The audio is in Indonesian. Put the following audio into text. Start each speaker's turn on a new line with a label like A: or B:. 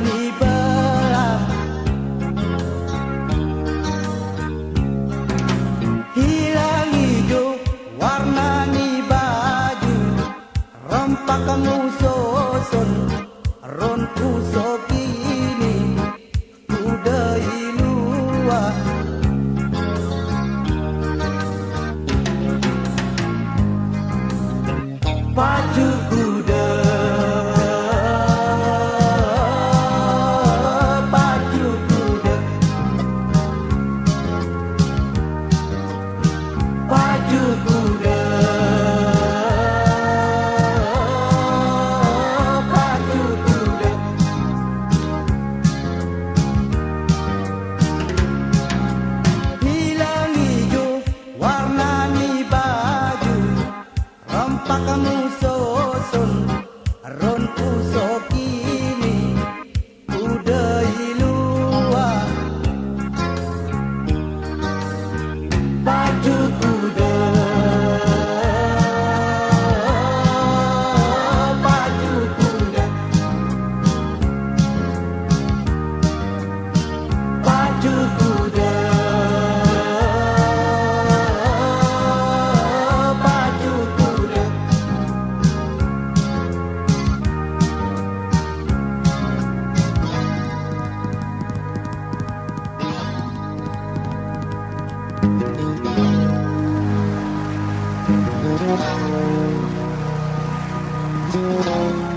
A: ni belah, hilang hijau warna ni baju, rempak kamu soson ron kusok ini udah luar. Baju kuda, baju kuda, baju kuda, baju kuda. Hilang hijau warna ni baju, rempak kamu soson ron usok ini udah luar. Baju kuda, baju kuda, baju kuda, baju kuda. Thank you.